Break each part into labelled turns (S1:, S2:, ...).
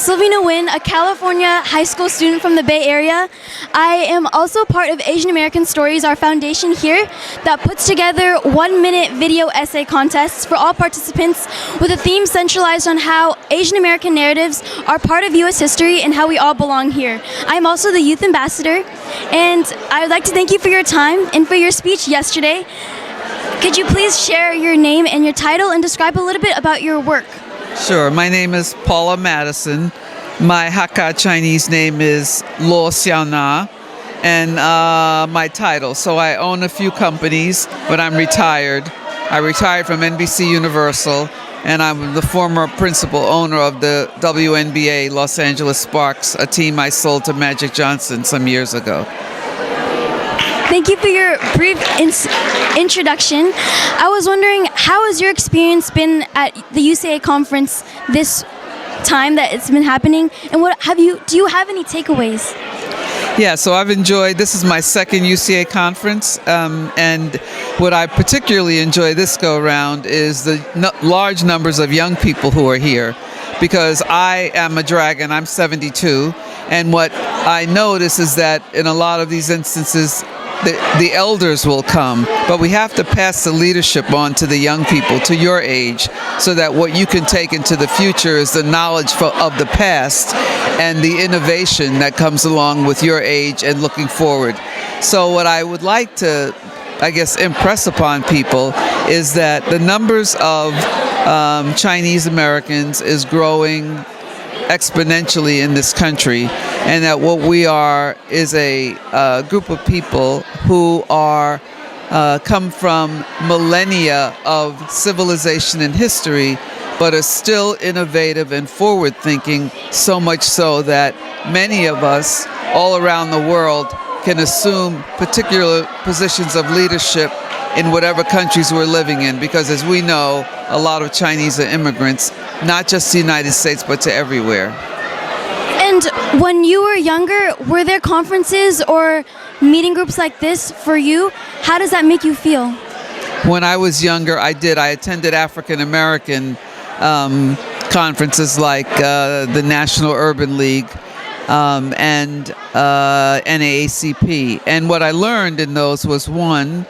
S1: Sylvie Nguyen, a California high school student from the Bay Area. I am also part of Asian American Stories, our foundation here, that puts together 1-minute video essay contests for all participants with a theme centralized on how Asian American narratives are part of U.S. history and how we all belong here. I'm also the youth ambassador, and I would like to thank you for your time and for your speech yesterday. Could you please share your name and your title and describe a little bit about your work?
S2: Sure. My name is Paula Madison. My Hakka Chinese name is Lo Xiaona, and my title. So I own a few companies, but I'm retired. I retired from NBC Universal, and I'm the former principal owner of the WNBA Los Angeles Sparks, a team I sold to Magic Johnson some years ago.
S1: Thank you for your brief introduction. I was wondering, how has your experience been at the UCA conference this time that it's been happening, and do you have any takeaways?
S2: Yeah, so I've enjoyed, this is my second UCA conference, and what I particularly enjoy this go around is the large numbers of young people who are here, because I am a dragon, I'm 72, and what I notice is that in a lot of these instances, the elders will come, but we have to pass the leadership on to the young people, to your age, so that what you can take into the future is the knowledge of the past and the innovation that comes along with your age and looking forward. So what I would like to, I guess, impress upon people is that the numbers of Chinese Americans is growing exponentially in this country, and that what we are is a group of people who are come from millennia of civilization and history, but are still innovative and forward-thinking, so much so that many of us all around the world can assume particular positions of leadership in whatever countries we're living in, because as we know, a lot of Chinese are immigrants, not just to the United States, but to everywhere.
S1: And when you were younger, were there conferences or meeting groups like this for you? How does that make you feel?
S2: When I was younger, I attended African American conferences like the National Urban League and NAACP. And what I learned in those was, one,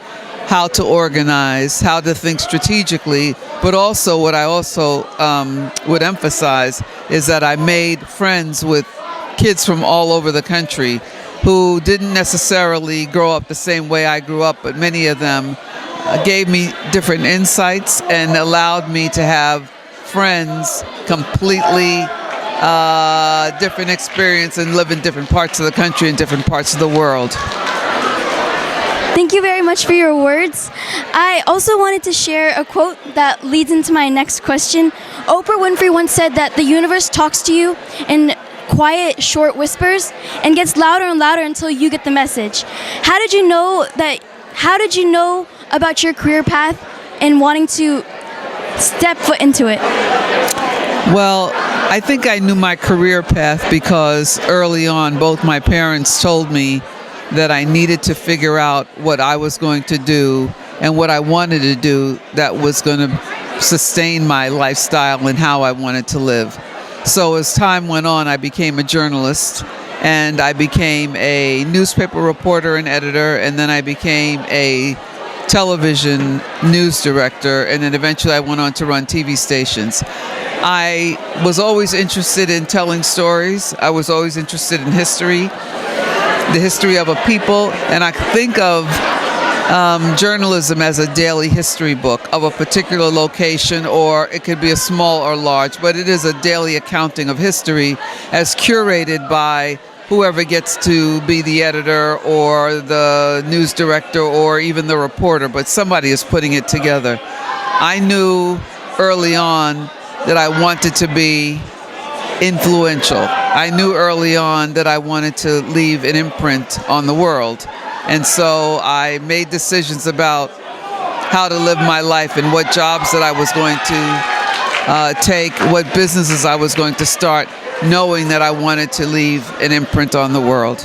S2: how to organize, how to think strategically, but also what I also would emphasize is that I made friends with kids from all over the country who didn't necessarily grow up the same way I grew up, but many of them gave me different insights and allowed me to have friends completely different experience and live in different parts of the country and different parts of the world.
S1: Thank you very much for your words. I also wanted to share a quote that leads into my next question. Oprah Winfrey once said that the universe talks to you in quiet, short whispers and gets louder and louder until you get the message. How did you know about your career path and wanting to step foot into it?
S2: Well, I think I knew my career path because early on, both my parents told me that I needed to figure out what I was going to do and what I wanted to do that was going to sustain my lifestyle and how I wanted to live. So as time went on, I became a journalist, and I became a newspaper reporter and editor, and then I became a television news director, and then eventually I went on to run TV stations. I was always interested in telling stories. I was always interested in history, the history of a people, and I think of journalism as a daily history book of a particular location, or it could be a small or large, but it is a daily accounting of history as curated by whoever gets to be the editor or the news director or even the reporter, but somebody is putting it together. I knew early on that I wanted to be influential. I knew early on that I wanted to leave an imprint on the world. And so I made decisions about how to live my life and what jobs that I was going to take, what businesses I was going to start, knowing that I wanted to leave an imprint on the world.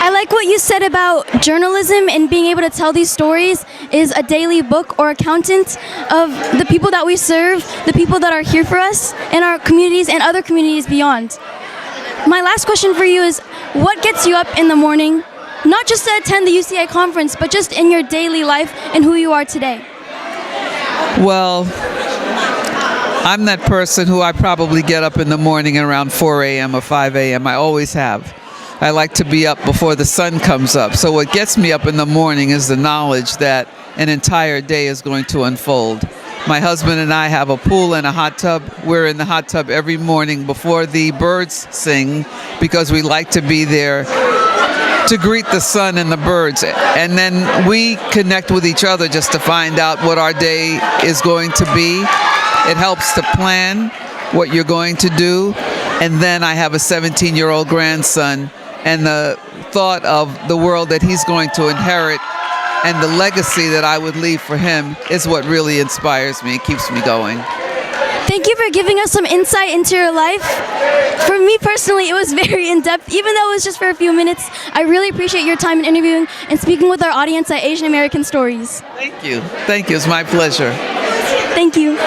S1: I like what you said about journalism and being able to tell these stories is a daily book or accountant of the people that we serve, the people that are here for us in our communities and other communities beyond. My last question for you is, what gets you up in the morning, not just to attend the UCA conference, but just in your daily life and who you are today?
S2: Well, I'm that person who I probably get up in the morning around 4 a.m. or 5 a.m. I always have. I like to be up before the sun comes up. So what gets me up in the morning is the knowledge that an entire day is going to unfold. My husband and I have a pool and a hot tub. We're in the hot tub every morning before the birds sing because we like to be there to greet the sun and the birds. And then we connect with each other just to find out what our day is going to be. It helps to plan what you're going to do. And then I have a 17-year-old grandson, and the thought of the world that he's going to inherit and the legacy that I would leave for him is what really inspires me and keeps me going.
S1: Thank you for giving us some insight into your life. For me personally, it was very in-depth. Even though it was just for a few minutes, I really appreciate your time in interviewing and speaking with our audience at Asian American Stories.
S2: Thank you. Thank you. It's my pleasure.
S1: Thank you.